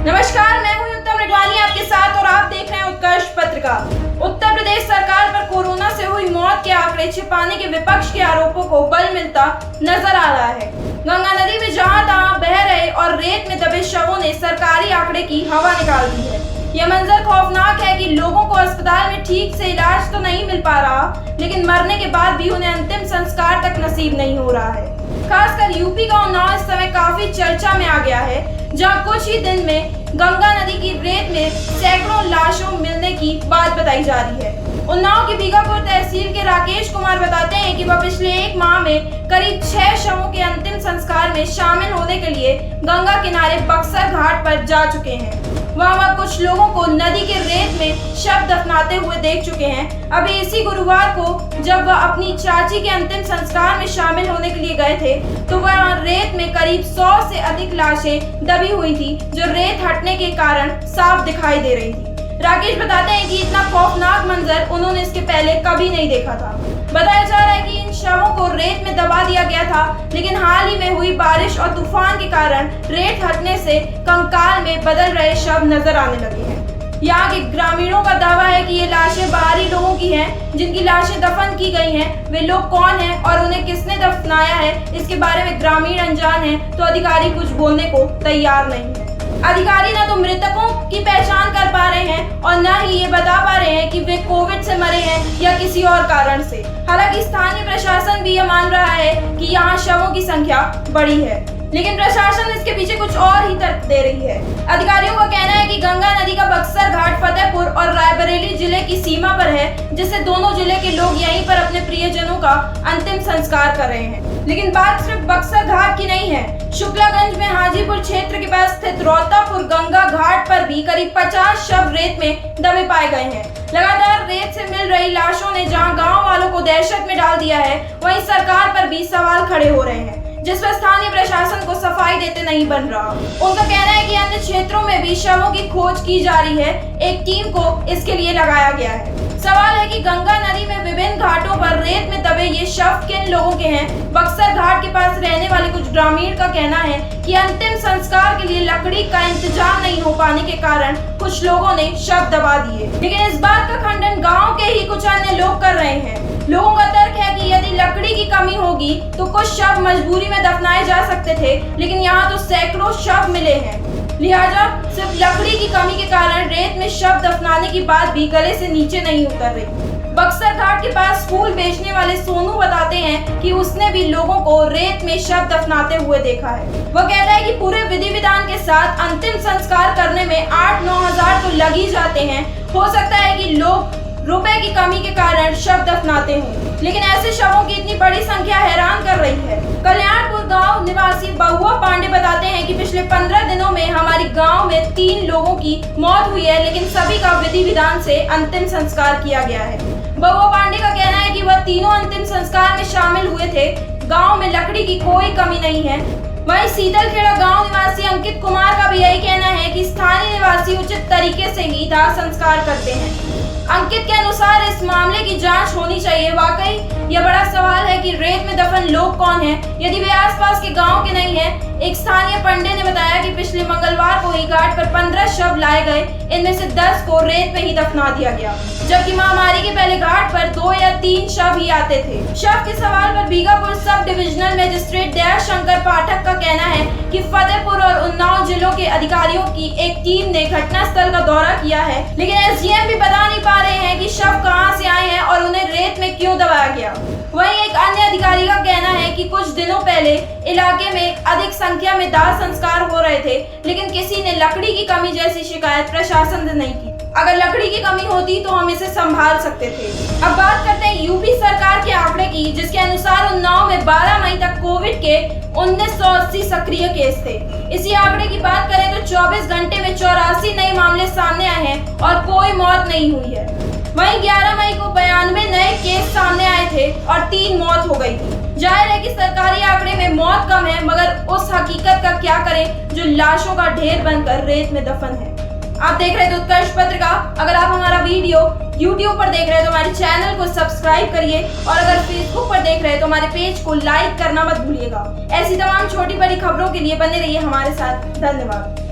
नमस्कार, मैं हूं उत्तम रगवानी आपके साथ और आप देख रहे हैं उत्कर्ष पत्रिका। उत्तर प्रदेश सरकार पर कोरोना से हुई मौत के आंकड़े छिपाने के विपक्ष के आरोपों को बल मिलता नजर आ रहा है। गंगा नदी में जहां तहां बह रहे और रेत में दबे शवों ने सरकारी आंकड़े की हवा निकाल दी है। यह मंजर खौफनाक है कि लोगों को अस्पताल में ठीक से इलाज तो नहीं मिल पा रहा, लेकिन मरने के बाद भी उन्हें अंतिम संस्कार तक नसीब नहीं हो रहा है। खासकर यूपी का उन्नाव इस समय काफी चर्चा में आ गया है, जहां कुछ ही दिन में गंगा नदी की रेत में सैकड़ों लाशों मिलने की बात बताई जा रही है। उन्नाव की बीघापुर तहसील के राकेश कुमार बताते हैं कि वह पिछले एक माह में करीब 6 शवों के अंतिम संस्कार में शामिल होने के लिए गंगा किनारे बक्सर घाट पर जा चुके हैं। वह कुछ लोगों को नदी के रेत में शव दफनाते हुए देख चुके हैं। अभी इसी गुरुवार को जब वह अपनी चाची के अंतिम संस्कार में शामिल होने के लिए गए थे, तो वह रेत में करीब 100 से अधिक लाशें दबी हुई थी, जो रेत हटने के कारण साफ दिखाई दे रही थी। राकेश बताते हैं कि इतना खौफनाक मंजर उन्होंने इसके पहले कभी नहीं देखा था। बताया जा रहा है कि इन शवों को रेत में दबा दिया गया था, लेकिन हाल ही में हुई बारिश और तूफान के कारण रेत हटने से कंकाल में बदल रहे शव नजर आने लगे हैं। यहाँ के ग्रामीणों का दावा है कि ये लाशें बाहरी लोगों की हैं, जिनकी लाशें दफन की गई हैं। वे लोग कौन हैं और उन्हें किसने दफनाया है, इसके बारे में ग्रामीण अनजान हैं, तो अधिकारी कुछ बोलने को तैयार नहीं है। अधिकारी न तो मृतकों की पहचान कर पा रहे हैं और न ही ये बता पा रहे हैं कि वे कोविड से मरे हैं या किसी और कारण से। हालांकि स्थानीय प्रशासन भी यह मान रहा है कि यहाँ शवों की संख्या बड़ी है, लेकिन प्रशासन इसके पीछे कुछ और ही तर्क दे रही है। अधिकारियों का कहना है कि गंगा नदी का बक्सर घाट फतेहपुर और रायबरेली जिले की सीमा पर है, जिससे दोनों जिले के लोग यहीं पर अपने प्रियजनों का अंतिम संस्कार कर रहे हैं। लेकिन बात सिर्फ बक्सर घाट की नहीं है। शुक्लागंज में हाजीपुर क्षेत्र के पास स्थित रोहतापुर गंगा घाट पर भी करीब 50 शव रेत में दबे पाए गए हैं। लगातार रेत से मिल रही लाशों ने जहां गांव वालों को दहशत में डाल दिया है, वहीं सरकार पर भी सवाल खड़े हो रहे हैं, जिस पर स्थानीय प्रशासन को सफाई देते नहीं बन रहा। उनका कहना है कि अन्य क्षेत्रों में भी शवों की खोज की जा रही है। एक टीम को इसके लिए लगाया गया है। सवाल है कि गंगा नदी में विभिन्न घाटों पर रेत में दबे ये शव किन लोगों के हैं। बक्सर घाट के पास रहने वाले कुछ ग्रामीण का कहना है कि अंतिम संस्कार के लिए लकड़ी का इंतजाम नहीं हो पाने के कारण कुछ लोगों ने शव दबा दिए, लेकिन इस बात का खंडन गाँव के ही कुछ अन्य लोग कर रहे हैं। लोगों का तर्क है कि यदि लकड़ी की कमी होगी तो कुछ शव मजबूरी में दफनाए जा सकते थे, लेकिन यहाँ तो सैकड़ों शव मिले हैं। लिहाजा सिर्फ लकड़ी की कमी के कारण रेत में शव दफनाने की बात भी गले से नीचे नहीं उतर रही। बक्सर घाट के पास फूल बेचने वाले सोनू बताते हैं कि उसने भी लोगों को रेत में शव दफनाते हुए देखा है। वह कहता है कि पूरे विधि विधान के साथ अंतिम संस्कार करने में 8-9 हजार तो लग ही जाते हैं। हो सकता है कि लोग रुपए की कमी के कारण शव दफनाते हों, लेकिन ऐसे शवों की इतनी बड़ी संख्या हैरान कर रही है। कल्याणपुर गांव निवासी बहुआ पांडे बताते हैं कि पिछले 15 दिनों में हमारी गांव में 3 लोगों की मौत हुई है, लेकिन सभी का विधि विधान से अंतिम संस्कार किया गया है। बहुआ पांडे का कहना है कि वह तीनों अंतिम संस्कार में शामिल हुए थे। गाँव में लकड़ी की कोई कमी नहीं है। वहीं सीतलखेड़ा गांव निवासी अंकित कुमार का भी यही कहना है कि स्थानीय निवासी उचित तरीके से ही दाह संस्कार करते हैं। अंकित के अनुसार इस मामले की जांच होनी चाहिए। वाकई यह बड़ा सवाल है कि रेत में दफन लोग कौन हैं, यदि वे आसपास के गांव के नहीं हैं। एक स्थानीय पंडित ने बताया कि पिछले मंगलवार को ही घाट पर 15 शव लाए गए, इनमें से 10 को रेत में ही दफना दिया गया, जबकि महामारी के पहले घाट पर 2 या 3 शव ही आते थे। शव के सवाल पर Bighapur sub divisional magistrate Dayashankar पाठक का कहना है कि फतेहपुर और उन्नाव जिलों के अधिकारियों की एक टीम ने घटनास्थल का दौरा किया है, लेकिन एसडीएम भी बता नहीं पा रहे हैं कि शव कहां से आए हैं और उन्हें रेत में क्यों दबाया गया। वहीं एक अन्य अधिकारी का कहना है कि कुछ दिनों पहले इलाके में अधिक संख्या में दाह संस्कार हो रहे थे, लेकिन किसी ने लकड़ी की कमी जैसी शिकायत प्रशासन से नहीं की। अगर लकड़ी की कमी होती तो हम इसे संभाल सकते थे। अब बात करते हैं यूपी सरकार के आंकड़े की, जिसके अनुसार उन्नाव में 12 मई तक कोविड के 1980 सक्रिय केस थे। इसी आंकड़े की बात करें तो 24 घंटे में 84 नए मामले सामने आए हैं और कोई मौत नहीं हुई है। वहीं 11 मई को 92 नए केस सामने आए थे और 3 मौत हो गई थी। जाहिर है कि सरकारी आंकड़े में मौत कम है, मगर उस हकीकत का क्या करें जो लाशों का ढेर बनकर रेत में दफन है। आप देख रहे थे उत्कर्ष पत्रिका। अगर आप हमारा वीडियो YouTube पर देख रहे हैं तो हमारे चैनल को सब्सक्राइब करिए, और अगर Facebook पर देख रहे हैं तो हमारे पेज को लाइक करना मत भूलिएगा। ऐसी तमाम छोटी बड़ी खबरों के लिए बने रहिए हमारे साथ। धन्यवाद।